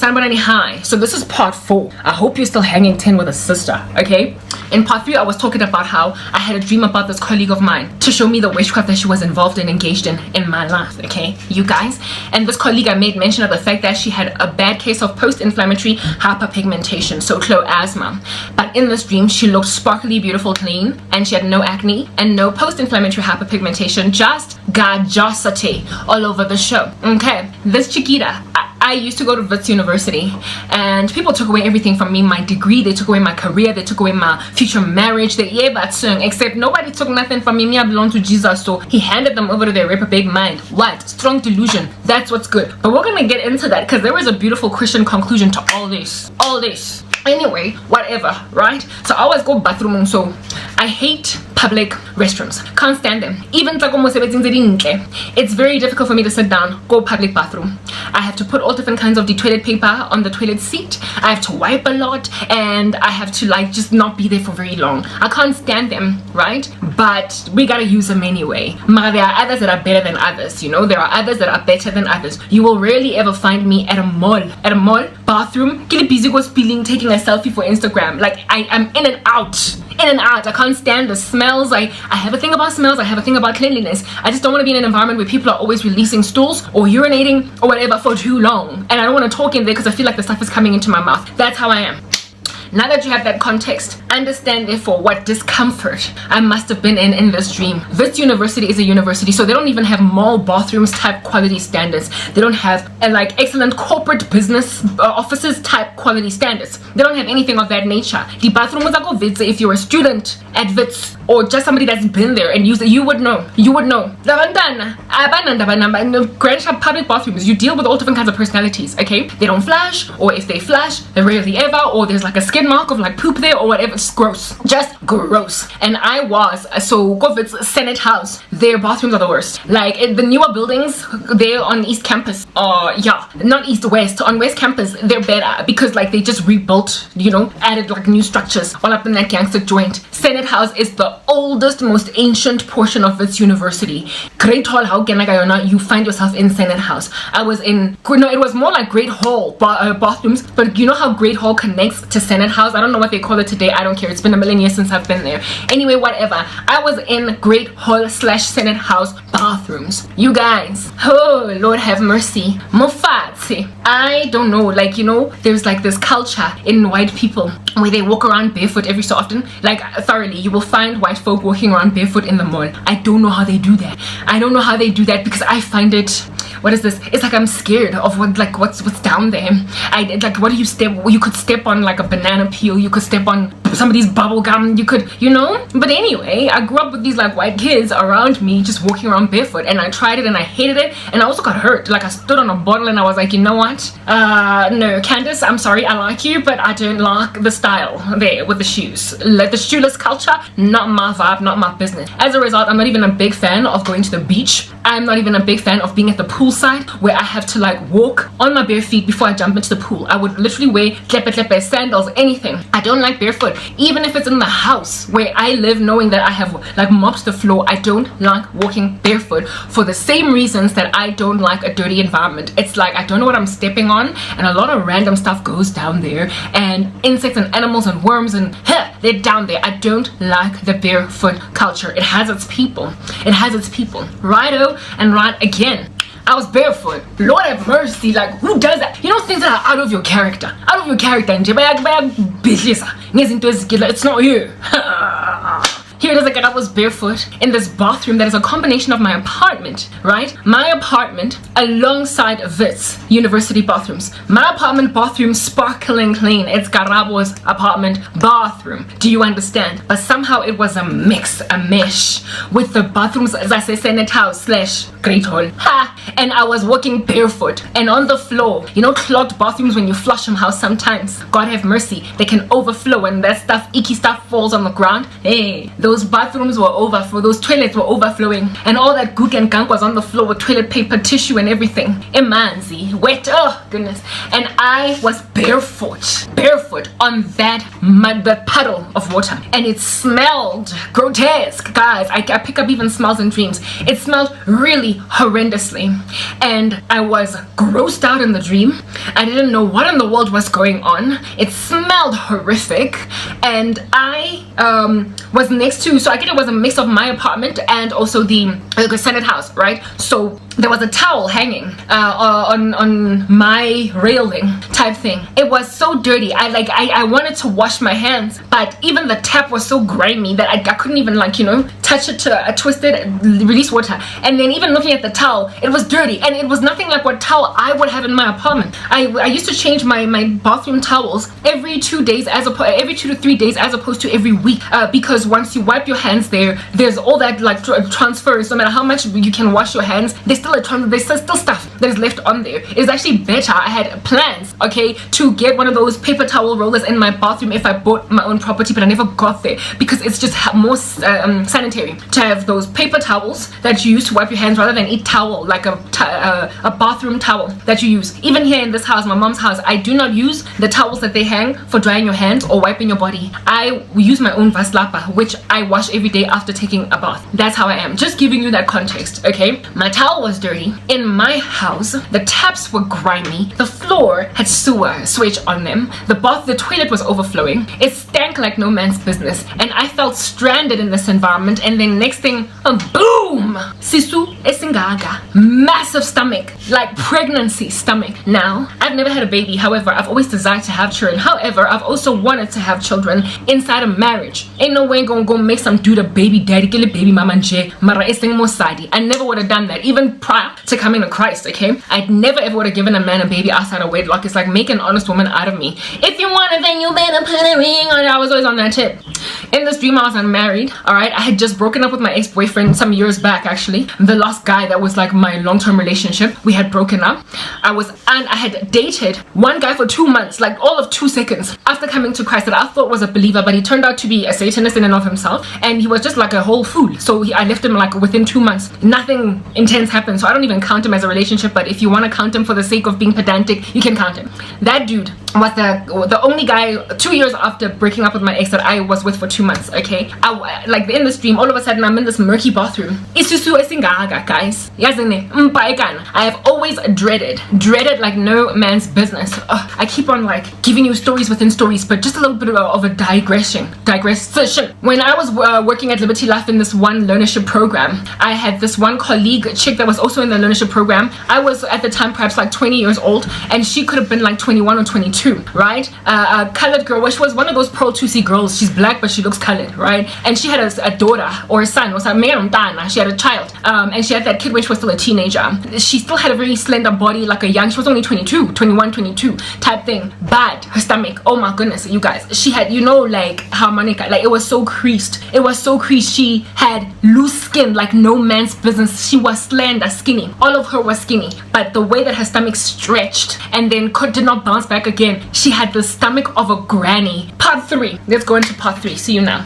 Hi. So this is part 4. I hope you're still hanging 10 with a sister, okay? In part 3, I was talking about how I had a dream about this colleague of mine to show me the witchcraft that she was involved in, engaged in my life, okay? You guys. And this colleague, I made mention of the fact that she had a bad case of post-inflammatory hyperpigmentation, so cloasma. But in this dream, she looked sparkly, beautiful, clean, and she had no acne and no post-inflammatory hyperpigmentation, just gorgeosity all over the show, okay? This Chiquita, I used to go to Wits University, and people took away everything from me, my degree, they took away my career, they took away my future marriage, except nobody took nothing from me. Me, I belong to Jesus, so he handed them over to their reprobate mind. What? Strong delusion. That's what's good. But we're gonna get into that because there is a beautiful Christian conclusion to all this. Anyway, whatever, right? So I always go bathroom, so I hate public restrooms. Can't stand them. Even it's very difficult for me to sit down, go public bathroom. I have to put all different kinds of the toilet paper on the toilet seat. I have to wipe a lot, and I have to like just not be there for very long. I can't stand them, right? But we gotta use them anyway. But there are others that are better than others, you know? There are others that are better than others. You will rarely ever find me at a mall bathroom, busy go spilling, taking a selfie for Instagram. Like I'm in and out. I can't stand the smells. I have a thing about smells. I have a thing about cleanliness. I just don't want to be in an environment where people are always releasing stools or urinating or whatever for too long, and I don't want to talk in there because I feel like the stuff is coming into my mouth. That's how I am. Now that you have that context, understand therefore what discomfort I must have been in this dream. Wits University is a university, so they don't even have mall bathrooms type quality standards. They don't have like excellent corporate business offices type quality standards. They don't have anything of that nature. The bathroom was like Wits. If you're a student at Wits or just somebody that's been there and used it, you would know. Grand public bathrooms, you deal with all different kinds of personalities, okay? They don't flash, or if they flash, they're rarely ever, or there's like a skin mark of like poop there or whatever. It's gross, just gross. And I was so Govit's Senate House, their bathrooms are the worst. Like the newer buildings there on East Campus, not East West, on West Campus, they're better because like they just rebuilt, you know, added like new structures all up in that gangster joint. Senate House is the oldest, most ancient portion of Wits University. Great Hall, how you find yourself in Senate House. I was in, no, it was more like Great Hall bathrooms, but you know how Great Hall connects to Senate House? I don't know what they call it today. I don't care. It's been a million years since I've been there. Anyway, whatever. I was in Great Hall / Senate House bathrooms. You guys. Oh, Lord have mercy. Mofati. I don't know. Like, you know, there's like this culture in white people where they walk around barefoot every so often. Like, thoroughly. You will find white folk walking around barefoot in the mall. I don't know how they do that. I don't know how they do that because I find it, what is this? It's like I'm scared of what's down there. What do you step? You could step on like a banana peel. You could step on somebody's bubble gum. You could, you know. But anyway, I grew up with these like white kids around me just walking around barefoot, and I tried it and I hated it, and I also got hurt. Like I stood on a bottle and I was like, you know what? No, Candace, I'm sorry, I like you, but I don't like the style there with the shoes. Like the shoeless culture, not my vibe, not my business. As a result, I'm not even a big fan of going to the beach. I'm not even a big fan of being at the poolside where I have to like walk on my bare feet before I jump into the pool. I would literally wear klepe sandals, anything. I don't like barefoot. Even if it's in the house where I live, knowing that I have like mopped the floor, I don't like walking barefoot for the same reasons that I don't like a dirty environment. It's like I don't know what I'm stepping on, and a lot of random stuff goes down there, and insects and animals and worms and they're down there. I don't like the barefoot culture. It has its people. Righto and right again. I was barefoot. Lord have mercy. Like, who does that? You know, things that are out of your character. It's not you. Here it is again. I was barefoot in this bathroom that is a combination of my apartment, right? My apartment alongside Wits University bathrooms. My apartment bathroom sparkling clean. It's Garabo's apartment bathroom. Do you understand? But somehow it was a mesh with the bathrooms, as I say, Senate House / Great Hall. And I was walking barefoot and on the floor. You know, clogged bathrooms when you flush them, how sometimes, God have mercy, they can overflow and that stuff, icky stuff falls on the ground. Hey, those those bathrooms were overflowing, those toilets were overflowing, and all that gook and gunk was on the floor with toilet paper, tissue, and everything. Emanzi, wet, oh goodness. And I was barefoot on that puddle of water, and it smelled grotesque, guys. I pick up even smells in dreams. It smelled really horrendously, and I was grossed out in the dream. I didn't know what in the world was going on. It smelled horrific, and I was next to, so I think it was a mix of my apartment and also the Senate house, right? So there was a towel hanging on my railing type thing. It was so dirty. I wanted to wash my hands, but even the tap was so grimy that I couldn't even touch it to twist it, release water. And then even looking at the towel, it was dirty, and it was nothing like what towel I would have in my apartment. I used to change my bathroom towels every 2 days, every 2 to 3 days, as opposed to every week, because once you wipe your hands there's all that transfers. No matter how much you can wash your hands, there's still stuff that is left on there. It's actually better. I had plans, okay, to get one of those paper towel rollers in my bathroom if I bought my own property, but I never got there because it's just more sanitary to have those paper towels that you use to wipe your hands rather than a towel, like a bathroom towel that you use. Even here in this house, my mom's house, I do not use the towels that they hang for drying your hands or wiping your body. I use my own vaslapa, which I wash every day after taking a bath. That's how I am. Just giving you that context, okay? My towel was dirty. In my house, the taps were grimy. The floor had sewage on them. The toilet was overflowing. It stank like no man's business, and I felt stranded in this environment. And then next thing, boom! Sisu esingaga. Massive stomach, like pregnancy stomach. Now, I've never had a baby. However, I've always desired to have children. However, I've also wanted to have children inside a marriage. Ain't no way gonna go make some dude a baby daddy, kill a baby mama nje, mara esing mosadi. I never would have done that, even prior to coming to Christ, okay? I'd never ever would have given a man a baby outside of wedlock. It's like, make an honest woman out of me. If you want it, then you better put a ring on it. I was always on that tip. In this dream, I was unmarried, alright? I had just broken up with my ex-boyfriend some years back, actually. The last guy that was like my long-term relationship. We had broken up. I had dated one guy for 2 months, like all of 2 seconds after coming to Christ, that I thought was a believer, but he turned out to be a Satanist in and of himself, and he was just like a whole fool. So I left him like within 2 months. Nothing intense happened, so I don't even count him as a relationship, but if you want to count him for the sake of being pedantic, you can count him. That dude was the only guy 2 years after breaking up with my ex that I was with for 2 months, okay? Like in this dream, all of a sudden I'm in this murky bathroom. Isusu esingaga, guys. I have always dreaded like no man's business. I keep on like giving you stories within stories, but just a little bit of a digression. When I was working at Liberty Life in this one learnership program, I had this one colleague chick that was also in the learnership program. I was at the time perhaps like 20 years old, and she could have been like 21 or 22, right? A colored girl, which was one of those Pearl 2C girls. She's black, but she looks colored, right? And she had a daughter or a son, or she had a child, and she had that kid when she was still a teenager. She still had a very slender body, like a young, she was only 22 type thing, but her stomach, oh my goodness, you guys, she had, like harmonica, like it was so creased. She had loose skin like no man's business. She was slender, skinny. All of her was skinny, but the way that her stomach stretched and then did not bounce back again, she had the stomach of a granny. Part 3. Let's go into part 3. See you now.